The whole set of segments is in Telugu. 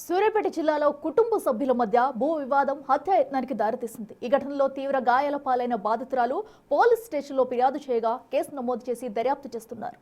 సూర్యాపేట జిల్లాలో కుటుంబ సభ్యుల మధ్య భూ వివాదం హత్యాయత్నానికి దారితీసింది. ఈ ఘటనలో తీవ్ర గాయాల పాలైన బాధితురాలు పోలీస్ స్టేషన్లో ఫిర్యాదు చేయగా కేసు నమోదు చేసి దర్యాప్తు చేస్తున్నారు.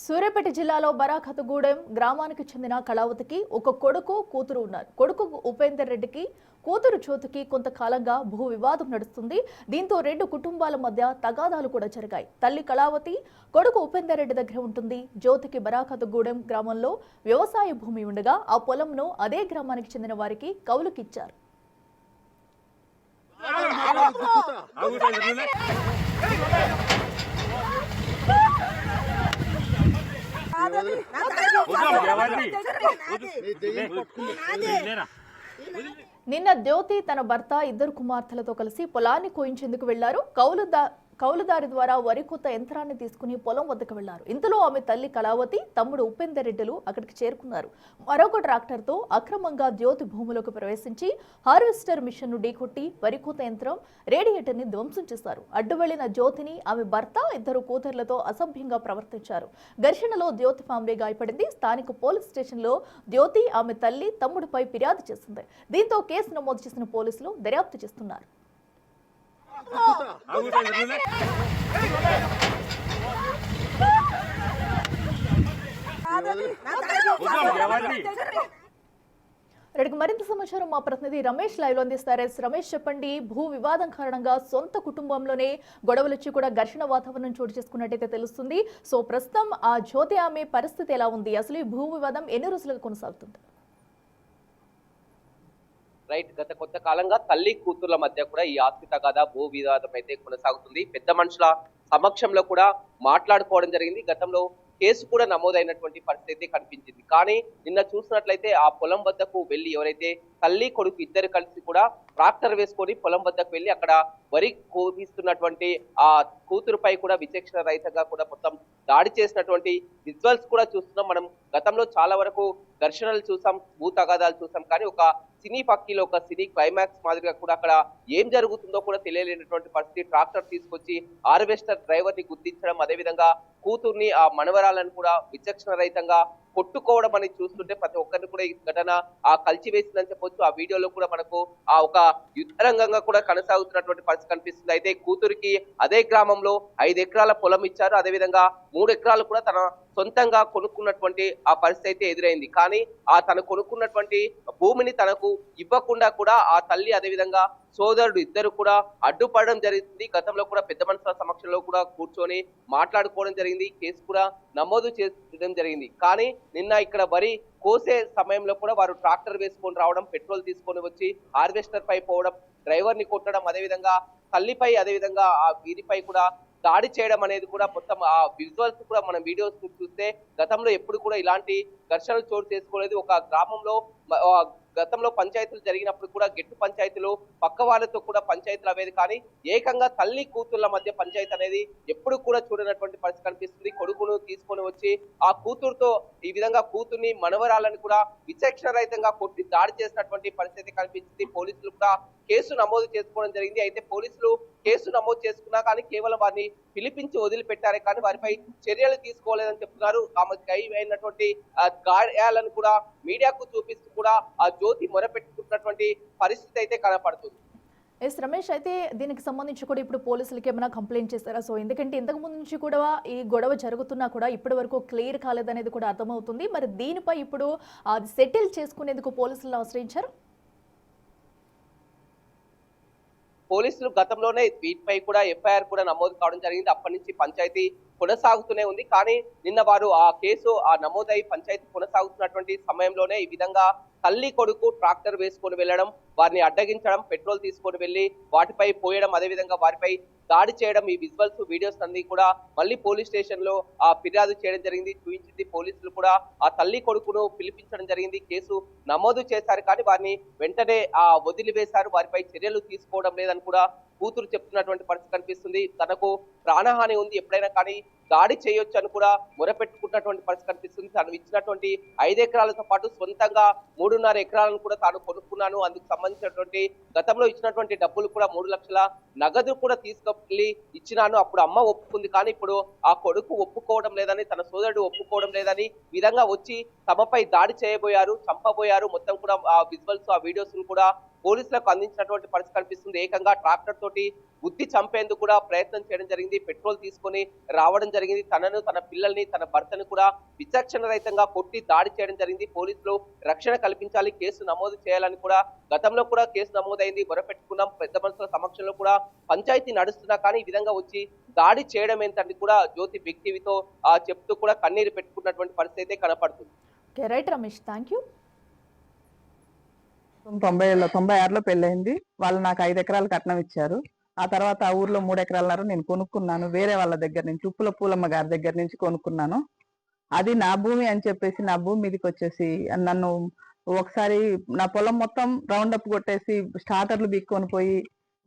సూర్యాపేట జిల్లాలో బరాఖతగూడెం గ్రామానికి చెందిన కళావతికి ఒక కొడుకు కూతురు ఉన్నారు. కొడుకు ఉపేందర్ రెడ్డికి కూతురు జ్యోతికి కొంతకాలంగా భూ వివాదం నడుస్తుంది. దీంతో రెండు కుటుంబాల మధ్య తగాదాలు కూడా జరిగాయి. తల్లి కళావతి కొడుకు ఉపేందర్ రెడ్డి దగ్గర ఉంటుంది. జ్యోతికి బరాఖతగూడెం గ్రామంలో వ్యవసాయ భూమి ఉండగా ఆ పొలంను అదే గ్రామానికి చెందిన వారికి కౌలుకిచ్చారు. నిన్న జ్యోతి తన భర్త ఇద్దరు కుమార్తెలతో కలిసి పొలాన్ని కోయించేందుకు వెళ్లారు. కౌలుదారి ద్వారా వరి కొత్త యంత్రాన్ని తీసుకుని పొలం వద్దకు వెళ్లారు. ఇంతలో ఆమె తల్లి కళావతి తమ్ముడు ఉపేందర్ రెడ్డిలు అక్కడికి చేరుకున్నారు. మరొక ట్రాక్టర్తో అక్రమంగా జ్యోతి భూమిలోకి ప్రవేశించి హార్వెస్టర్ మిషన్ ను ఢీకొట్టి వరి కొత్త యంత్రం రేడియేటర్ ని ధ్వంసం చేశారు. అడ్డు వెళ్లిన జ్యోతిని ఆమె భర్త ఇద్దరు కూతుర్లతో అసభ్యంగా ప్రవర్తించారు. ఘర్షణలో జ్యోతి ఫ్యామిలీ గాయపడింది. స్థానిక పోలీస్ స్టేషన్ లో జ్యోతి ఆమె తల్లి తమ్ముడిపై ఫిర్యాదు చేసింది. దీంతో కేసు నమోదు చేసిన పోలీసులు దర్యాప్తు చేస్తున్నారు. మరింత సమాచారం మా ప్రతినిధి రమేష్ లైవ్ లో అందిస్తారు. రమేష్, చెప్పండి, భూ వివాదం కారణంగా సొంత కుటుంబంలోనే గొడవలొచ్చి కూడా ఘర్షణ వాతావరణం చోటు చేసుకున్నట్టయితే తెలుస్తుంది. సో ప్రస్తుతం ఆ జ్యోతి ఆమె పరిస్థితి ఎలా ఉంది? అసలు ఈ భూ వివాదం ఎన్ని రోజులుగా కొనసాగుతుంది? రైట్, గత కొంతకాలంగా తల్లి కూతుర్ల మధ్య కూడా ఈ ఆస్తి తగాదా భూ వివాదం అయితే కొనసాగుతుంది. పెద్ద మనుషుల సమక్షంలో కూడా మాట్లాడుకోవడం జరిగింది. గతంలో కేసు కూడా నమోదైనటువంటి పరిస్థితి కనిపించింది. కానీ నిన్న చూసినట్లయితే ఆ పొలం వద్దకు వెళ్లి ఎవరైతే తల్లి కొడుకు ఇద్దరు కలిసి కూడా ట్రాక్టర్ వేసుకొని పొలం వద్దకు వెళ్లి అక్కడ వరి కోపిస్తున్నటువంటి ఆ కూతురుపై కూడా విచక్షణ రహితంగా కూడా మొత్తం దాడి చేసినటువంటి విజువల్స్ కూడా చూస్తున్నాం. మనం గతంలో చాలా వరకు ఘర్షణలు చూసాం, భూ తగాదాలు చూసాం. కానీ ఒక సినీ పక్కీలో ఒక సినీ క్లైమాక్స్ మాదిరిగా కూడా అక్కడ ఏం జరుగుతుందో కూడా తెలియలేనటువంటి పరిస్థితి. ట్రాక్టర్ తీసుకొచ్చి హార్వెస్టర్ డ్రైవర్ ని గుర్తించడం, అదేవిధంగా కూతుర్ని ఆ మనవరాలను కూడా విచక్షణ రహితంగా కొట్టుకోవడం అనేది చూస్తుంటే ప్రతి ఒక్కరిని కూడా ఈ ఘటన కలిచివేసిందని చెప్పొచ్చు. ఆ వీడియోలో కూడా మనకు ఆ ఒక యుద్ధరంగంగా కూడా కొనసాగుతున్నటువంటి పరిస్థితి కనిపిస్తుంది. అయితే కూతురికి అదే గ్రామంలో 5 ఎకరాల పొలం ఇచ్చారు. అదేవిధంగా 3 ఎకరాలు కూడా తన సొంతంగా కొనుక్కున్నటువంటి ఆ పరిస్థితి అయితే ఎదురైంది. కానీ తను కొనుక్కున్నటువంటి భూమిని తనకు ఇవ్వకుండా కూడా ఆ తల్లి అదేవిధంగా సోదరుడు ఇద్దరు కూడా అడ్డుపడడం జరిగింది. గతంలో కూడా పెద్ద మనుషుల సమక్షంలో కూడా కూర్చొని మాట్లాడుకోవడం జరిగింది. కేసు కూడా నమోదు చేయడం జరిగింది. కానీ నిన్న ఇక్కడ వరి కోసే సమయంలో కూడా వారు ట్రాక్టర్ వేసుకొని రావడం, పెట్రోల్ తీసుకొని వచ్చి హార్వెస్టర్ పై పోవడం, డ్రైవర్ ని కొట్టడం, అదేవిధంగా తల్లిపై అదేవిధంగా ఆ వీరిపై కూడా దాడి చేయడం అనేది కూడా మొత్తం ఆ విజువల్స్ కూడా మనం వీడియోస్ చూస్తే గతంలో ఎప్పుడు కూడా ఇలాంటి ఘర్షణలు చోటు చేసుకోలేదు. ఒక గ్రామంలో గతంలో పంచాయతీలు జరిగినప్పుడు కూడా గెట్టు పంచాయతీలు పక్క వాళ్ళతో కూడా పంచాయతీలు అవేది. కానీ ఏకంగా తల్లి కూతుర్ల మధ్య పంచాయతీ అనేది ఎప్పుడు కూడా చూడనటువంటి పరిస్థితి కనిపిస్తుంది. కొడుకును తీసుకొని వచ్చి ఆ కూతురుతో ఈ విధంగా కూతుర్ని మనవరాలను కూడా విచక్షణ రహితంగా కొట్టి దాడి చేసినటువంటి పరిస్థితి కనిపించింది. పోలీసులు కూడా కేసు నమోదు చేసుకోవడం జరిగింది. అయితే పోలీసులు కేసు నమోదు చేసుకున్నా కానీ కేవలం వారిని పిలిపించి వదిలిపెట్టారే కానీ వారిపై చర్యలు తీసుకోలేదని చెప్తున్నారు. ఆమెకు అయినటువంటి గాయాలను కూడా మీడియాకు చూపిస్తూ కూడా ఆ జ్యోతి మొరపెట్టుకున్నటువంటి పరిస్థితి అయితే కనపడుతుంది. రమేష్, అయితే దీనికి సంబంధించి కూడా ఇప్పుడు పోలీసులకి ఏమైనా కంప్లైంట్ చేస్తారా? సో ఎందుకంటే ఇంతకు ముందు నుంచి కూడా ఈ గొడవ జరుగుతున్నా కూడా ఇప్పటి వరకు క్లియర్ కాలేదనేది కూడా అర్థమవుతుంది. మరి దీనిపై ఇప్పుడు అది సెటిల్ చేసుకునేందుకు పోలీసులను ఆశ్రయించారు. పోలీసులు గతంలోనే వీటిపై కూడా ఎఫ్ఐఆర్ కూడా నమోదు కావడం జరిగింది. అప్పటి నుంచి పంచాయతీ కొనసాగుతూనే ఉంది. కానీ నిన్న వారు ఆ కేసు నమోదై పంచాయతీ కొనసాగుతున్నటువంటి సమయంలోనే ఈ విధంగా తల్లి కొడుకు ట్రాక్టర్ వేసుకొని వెళ్ళడం, వారిని అడ్డగించడం, పెట్రోల్ తీసుకొని వెళ్లి వాటిపై పోయడం, అదేవిధంగా వారిపై దాడి చేయడం, ఈ విజువల్స్ వీడియోస్ అన్ని కూడా మళ్ళీ పోలీస్ స్టేషన్ లో ఫిర్యాదు చేయడం జరిగింది, చూపించింది. పోలీసులు కూడా ఆ తల్లి కొడుకును పిలిపించడం జరిగింది. కేసు నమోదు చేశారు. కానీ వారిని వెంటనే వదిలివేశారు. వారిపై చర్యలు తీసుకోవడం లేదని కూడా కూతురు చెప్తున్నటువంటి పరిస్థితి కనిపిస్తుంది. తనకు ప్రాణహాని ఉంది, ఎప్పుడైనా కానీ దాడి చేయొచ్చు అని కూడా మొరపెట్టుకున్నటువంటి పరిస్థితి కనిపిస్తుంది. తను ఇచ్చినటువంటి 5 ఎకరాలతో పాటు సొంతంగా 3.5 ఎకరాలను కూడా తాను కొనుక్కున్నాను, అందుకు సంబంధించినటువంటి గతంలో ఇచ్చినటువంటి డబ్బులు కూడా 3 లక్షల నగదు కూడా తీసుకెళ్లి ఇచ్చినాను, అప్పుడు అమ్మ ఒప్పుకుంది, కానీ ఇప్పుడు ఆ కొడుకు ఒప్పుకోవడం లేదని, తన సోదరుడు ఒప్పుకోవడం లేదని విధంగా వచ్చి తమపై దాడి చేయబోయారు, చంపబోయారు. మొత్తం కూడా ఆ విజువల్స్, ఆ వీడియోస్ కూడా పోలీసులకు అందించినటువంటి పరిస్థితి కనిపిస్తుంది. ఏకంగా ట్రాక్టర్ తోటి గుద్ది చంపేందుకు కూడా ప్రయత్నం చేయడం జరిగింది. పెట్రోల్ తీసుకొని రావడం జరిగింది. తనను, తన పిల్లల్ని, తన భర్తను కూడా విచక్షణ రహితంగా కొట్టి దాడి చేయడం జరిగింది. పోలీసులు రక్షణ కల్పించాలి, కేసు నమోదు చేయాలని కూడా గతంలో కూడా కేసు నమోదైంది, మొరపెట్టుకున్నాం. పెద్ద మనుషుల సమక్షంలో కూడా పంచాయతీ నడుస్తున్నా కానీ ఈ విధంగా వచ్చి దాడి చేయడం ఏంటంటే కూడా జ్యోతి బిగ్ టీవీతో చెప్తూ కూడా కన్నీరు పెట్టుకున్నటువంటి పరిస్థితి అయితే కనపడుతుంది. Right Ramesh, thank you. 96లో పెళ్ళైంది. వాళ్ళు నాకు 5 ఎకరాలు కట్నం ఇచ్చారు. ఆ తర్వాత ఆ ఊర్లో 3 ఎకరాలన్నర నేను కొనుక్కున్నాను, వేరే వాళ్ళ దగ్గర నుంచి, ఉప్పుల పూలమ్మ గారి దగ్గర నుంచి కొనుక్కున్నాను. అది నా భూమి అని చెప్పేసి నా భూమి మీదకి వచ్చేసి నన్ను ఒకసారి నా పొలం మొత్తం రౌండ్ అప్ కొట్టేసి స్టార్టర్లు బిక్కొని పోయి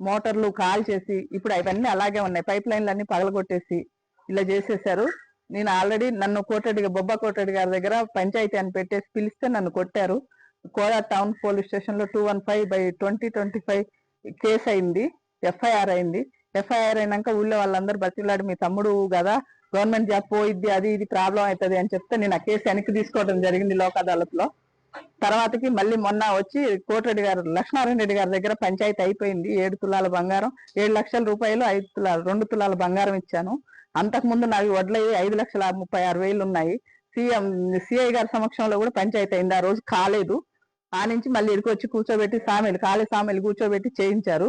మోటార్లు కాల్ చేసి, ఇప్పుడు అవన్నీ అలాగే ఉన్నాయి, పైప్ లైన్లు అన్ని పగలగొట్టేసి ఇలా చేసేసారు. నేను ఆల్రెడీ నన్ను బొబ్బా కోటరెడ్డి గారి దగ్గర పంచాయతీ అని పెట్టేసి పిలిస్తే నన్ను కొట్టారు. కోదా టౌన్ పోలీస్ స్టేషన్ లో 215/2025 కేసు అయింది, ఎఫ్ఐఆర్ అయింది. ఎఫ్ఐఆర్ అయినాక ఊళ్ళో వాళ్ళందరూ బతిలాడి, మీ తమ్ముడు కదా గవర్నమెంట్ జాబ్ పోయిద్ది, అది ఇది ప్రాబ్లం అవుతుంది అని చెప్తే నేను ఆ కేసు వెనక్కి తీసుకోవడం జరిగింది లోక్ అదాలత్లో. తర్వాతకి మళ్ళీ మొన్న వచ్చి కోటిరెడ్డి గారు, లక్ష్మారెడ్డి రెడ్డి గారి దగ్గర పంచాయతీ అయిపోయింది. 7 తులాల బంగారం, 7 లక్షల రూపాయలు, 2 తులాల బంగారం ఇచ్చాను. అంతకుముందు నావి వడ్లయ్యి 5,36,000 ఉన్నాయి. సిఐ గారి సమక్షంలో కూడా పంచాయతీ అయింది, ఆ రోజు కాలేదు. ఆ నుంచి మళ్ళీ ఇక్కడికి వచ్చి కూర్చోబెట్టి ఖాళీ సామెలు కూర్చోబెట్టి చేయించారు.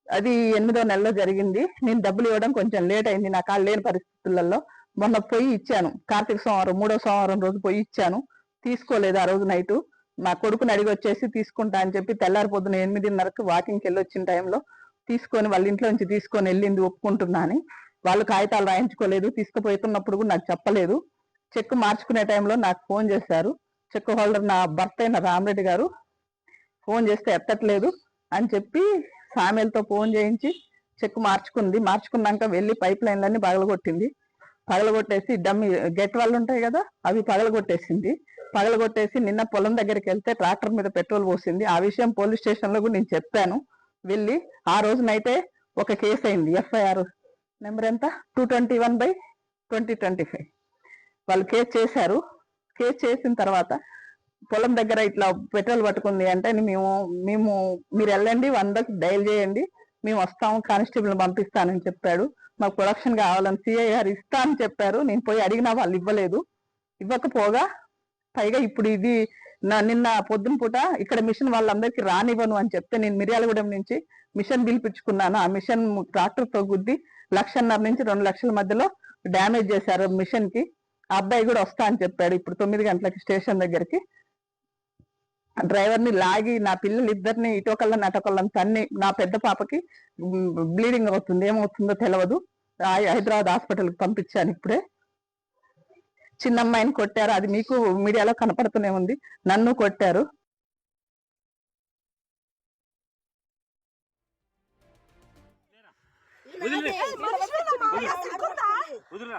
అది 8వ నెలలో జరిగింది. నేను డబ్బులు ఇవ్వడం కొంచెం లేట్ అయింది, నా కాళ్ళు లేని పరిస్థితులలో. మొన్న పోయి ఇచ్చాను, కార్తీక సోమవారం 3వ సోమవారం రోజు పోయి ఇచ్చాను, తీసుకోలేదు. ఆ రోజు నైటు నా కొడుకుని అడిగి వచ్చేసి తీసుకుంటా అని చెప్పి తెల్లారి పొద్దున 8:30కి వాకింగ్కి వెళ్ళి వచ్చిన టైంలో తీసుకొని వాళ్ళ ఇంట్లో నుంచి తీసుకొని వెళ్ళింది, ఒప్పుకుంటున్నా అని. వాళ్ళు కాగితాలు రాయించుకోలేదు, తీసుకుపోతున్నప్పుడు కూడా నాకు చెప్పలేదు. చెక్ మార్చుకునే టైంలో నాకు ఫోన్ చేశారు. చెక్ హోల్డర్ నా భర్త అయిన రామరెడ్డి గారు ఫోన్ చేస్తే ఎత్తట్లేదు అని చెప్పి సామెలతో ఫోన్ చేయించి చెక్ మార్చుకుంది. మార్చుకున్నాక వెళ్ళి పైప్ లైన్లన్నీ పగలగొట్టింది. పగలగొట్టేసి డమ్మి గెట్ వాళ్ళు ఉంటాయి కదా, అవి పగలగొట్టేసింది. పగలగొట్టేసి నిన్న పొలం దగ్గరికి వెళ్తే ట్రాక్టర్ మీద పెట్రోల్ పోసింది. ఆ విషయం పోలీస్ స్టేషన్ లో కూడా నేను చెప్పాను వెళ్ళి. ఆ రోజునైతే ఒక కేసు అయింది, ఎఫ్ఐఆర్ నెంబర్ ఎంత 221/2025. వాళ్ళు కేసు చేశారు. కేసు చేసిన తర్వాత పొలం దగ్గర ఇట్లా పెట్రోల్ పట్టుకుంది అంటే మీరు వెళ్ళండి, 100కి డయల్ చేయండి, మేము వస్తాము, కానిస్టేబుల్ పంపిస్తానని చెప్పాడు. మాకు ప్రొడక్షన్ కావాలని సిఐ గారు ఇస్తా అని చెప్పారు. నేను పోయి అడిగినా వాళ్ళు ఇవ్వలేదు. ఇవ్వకపోగా పైగా ఇప్పుడు ఇది నిన్న పొద్దున పూట ఇక్కడ మిషన్ వాళ్ళందరికీ రానివ్వను అని చెప్తే నేను మిర్యాలగూడెం నుంచి మిషన్ పిలిపించుకున్నాను. ఆ మిషన్ ట్రాక్టర్ తో గుద్ది 1,50,000 నుంచి 2 లక్షల మధ్యలో డ్యామేజ్ చేశారు మిషన్ కి. ఆ అబ్బాయి కూడా వస్తా అని చెప్పాడు ఇప్పుడు 9 గంటలకి స్టేషన్ దగ్గరికి. డ్రైవర్ ని లాగి నా పిల్లలు ఇద్దరిని ఇటోకల్లని అటోకల్లని తన్ని, నా పెద్ద పాపకి బ్లీడింగ్ అవుతుంది, ఏమవుతుందో తెలియదు, హైదరాబాద్ హాస్పిటల్కి పంపించాను ఇప్పుడే. చిన్నమ్మాయిని కొట్టారు, అది మీకు మీడియాలో కనపడుతూనే ఉంది. నన్ను కొట్టారు. వదిలేనా